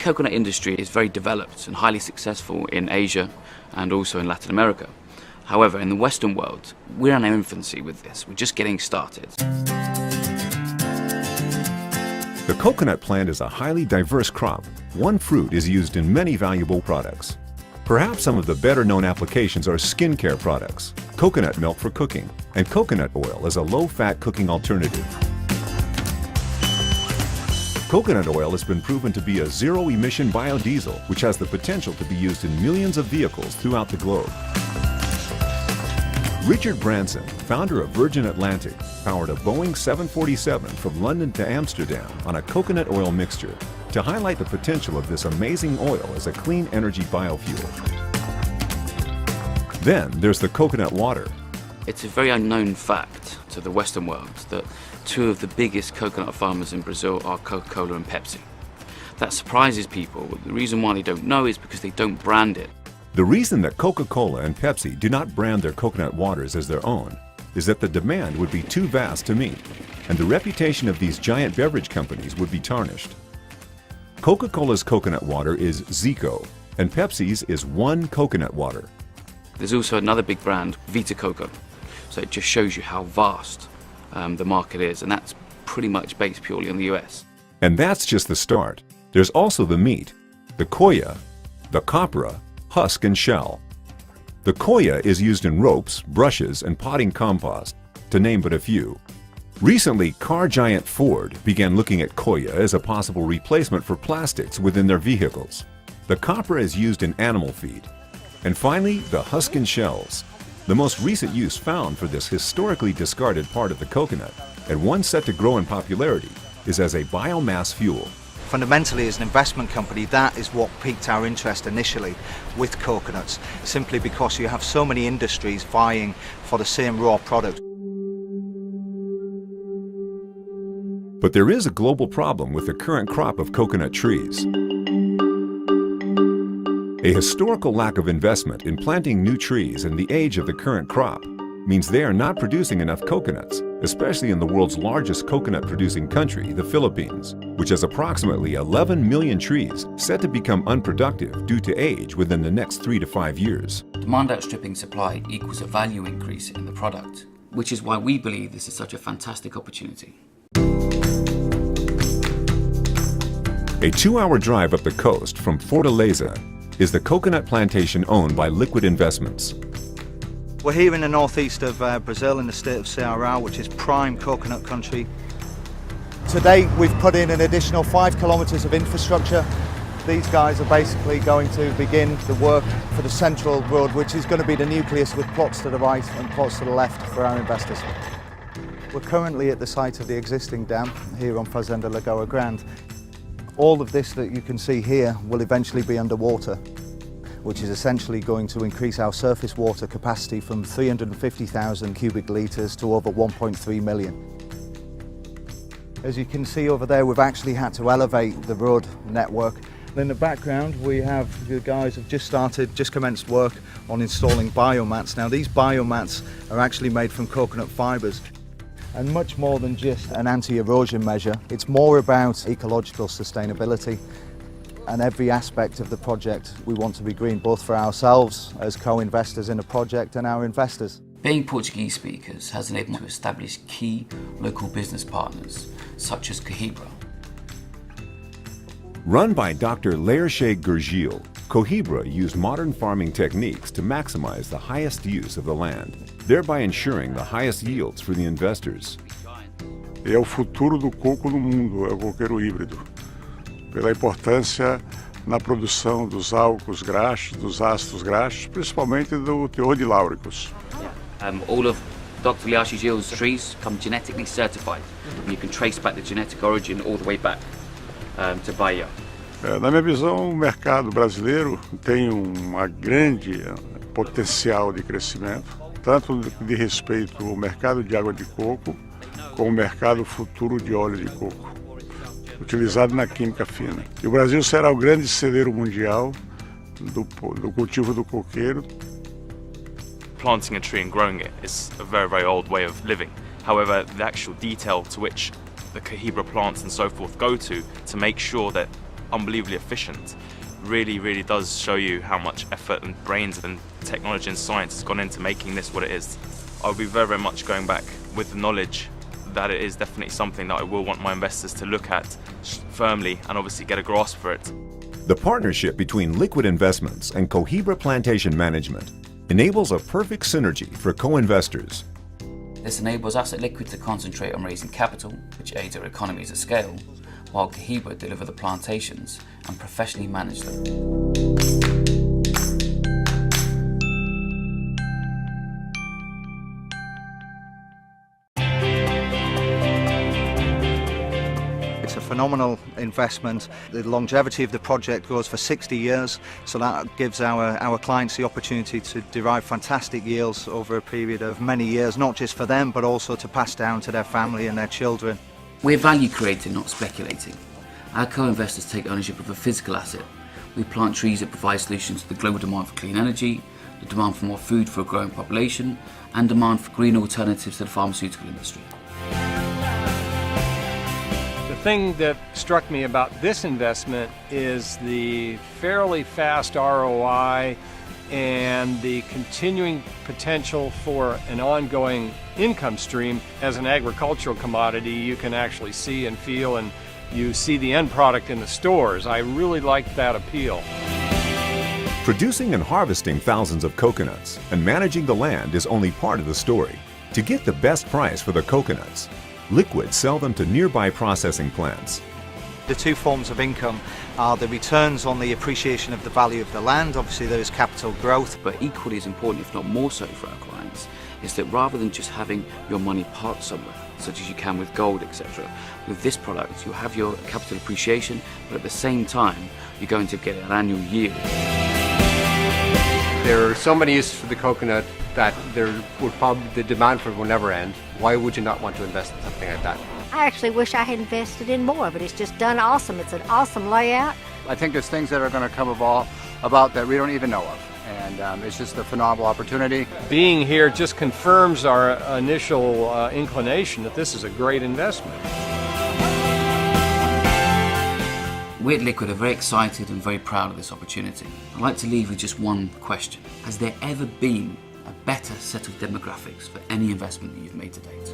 coconut industry is very developed and highly successful in Asia and also in Latin America. However, in the Western world, we're in our infancy with this. We're just getting started. The coconut plant is a highly diverse crop. One fruit is used in many valuable products. Perhaps some of the better-known applications are skincare products, coconut milk for cooking, and coconut oil as a low-fat cooking alternative. Coconut oil has been proven to be a zero-emission biodiesel, which has the potential to be used in millions of vehicles throughout the globe. Richard Branson, founder of Virgin Atlantic, powered a Boeing 747 from London to Amsterdam on a coconut oil mixture to highlight the potential of this amazing oil as a clean energy biofuel. Then there's the coconut water. It's a very unknown fact to the Western world that two of the biggest coconut farmers in Brazil are Coca-Cola and Pepsi. That surprises people. The reason why they don't know is because they don't brand it. The reason that Coca-Cola and Pepsi do not brand their coconut waters as their own is that the demand would be too vast to meet, and the reputation of these giant beverage companies would be tarnished. Coca-Cola's coconut water is Zico, and Pepsi's is One Coconut Water. There's also another big brand, Vita Coco. So it just shows you how vast the market is, and that's pretty much based purely on the US. And that's just the start. There's also the meat, the coya, the copra, husk and shell. The coya is used in ropes, brushes, and potting compost, to name but a few. Recently, car giant Ford began looking at coya as a possible replacement for plastics within their vehicles. The copra is used in animal feed. And finally, the husk and shells. The most recent use found for this historically discarded part of the coconut, and one set to grow in popularity, is as a biomass fuel. Fundamentally, as an investment company, that is what piqued our interest initially with coconuts, simply because you have so many industries vying for the same raw product. But there is a global problem with the current crop of coconut trees. A historical lack of investment in planting new trees and the age of the current crop means they are not producing enough coconuts, especially in the world's largest coconut-producing country, the Philippines, which has approximately 11 million trees set to become unproductive due to age within the next 3 to 5 years. Demand outstripping supply equals a value increase in the product, which is why we believe this is such a fantastic opportunity. A 2-hour drive up the coast from Fortaleza is the coconut plantation owned by Liquid Investments. We're here in the northeast of Brazil in the state of Ceará, which is prime coconut country. Today we've put in an additional 5 kilometres of infrastructure. These guys are basically going to begin the work for the central road, which is going to be the nucleus with plots to the right and plots to the left for our investors. We're currently at the site of the existing dam here on Fazenda Lagoa Grande. All of this that you can see here will eventually be underwater, which is essentially going to increase our surface water capacity from 350,000 cubic litres to over 1.3 million. As you can see over there, we've actually had to elevate the road network. In the background, we have the guys who've just commenced work on installing biomats. Now, these biomats are actually made from coconut fibres. And much more than just an anti-erosion measure, it's more about ecological sustainability. And every aspect of the project we want to be green, both for ourselves as co-investors in a project and our investors. Being Portuguese speakers has enabled us to establish key local business partners, such as Cohibra. Run by Dr. Laerche Gurgil, Cohibra used modern farming techniques to maximize the highest use of the land, thereby ensuring the highest yields for the investors. É o futuro do coco no mundo, é o coqueiro híbrido. Pela importância na produção dos álcools graxos, dos ácidos graxos, principalmente do teor de láuricos. All of Dr. Laerche Gurgil's trees come genetically certified, and you can trace back the genetic origin all the way back to Bahia. Na minha visão, o mercado brasileiro tem grande potencial de crescimento, tanto de respeito ao mercado de água de coco, como o mercado futuro de óleo de coco, utilizado na química fina. E o Brasil será o grande celeiro mundial do cultivo do coqueiro. Planting a tree and growing it is a very, very old way of living. However, the actual detail to which the Cohibra plants and so forth go to make sure that unbelievably efficient really does show you how much effort and brains and technology and science has gone into making this what it is. I'll be very much going back with the knowledge that it is definitely something that I will want my investors to look at firmly and obviously get a grasp for it. The partnership between Liquid Investments and Cohiba Plantation Management enables a perfect synergy for co-investors. This enables us at Liquid to concentrate on raising capital, which aids our economies of scale, while Cohiba deliver the plantations and professionally manage them. It's a phenomenal investment. The longevity of the project goes for 60 years, so that gives our clients the opportunity to derive fantastic yields over a period of many years, not just for them, but also to pass down to their family and their children. We're value creating, not speculating. Our co-investors take ownership of a physical asset. We plant trees that provide solutions to the global demand for clean energy, the demand for more food for a growing population, and demand for green alternatives to the pharmaceutical industry. The thing that struck me about this investment is the fairly fast ROI and the continuing potential for an ongoing income stream. As an agricultural commodity, you can actually see and feel, and you see the end product in the stores. I really liked that appeal. Producing and harvesting thousands of coconuts and managing the land is only part of the story. To get the best price for the coconuts, Liquid sell them to nearby processing plants. The two forms of income are the returns on the appreciation of the value of the land. Obviously there is capital growth. But equally as important, if not more so for our clients, is that rather than just having your money parked somewhere, such as you can with gold, etc., with this product you'll have your capital appreciation, but at the same time you're going to get an annual yield. There are so many uses for the coconut that the demand for it will never end. Why would you not want to invest in something like that? I actually wish I had invested in more of it. It's just done awesome. It's an awesome layout. I think there's things that are going to come about that we don't even know of. And it's just a phenomenal opportunity. Being here just confirms our initial inclination that this is a great investment. We at Liquid are very excited and very proud of this opportunity. I'd like to leave with just one question. Has there ever been a better set of demographics for any investment that you've made to date?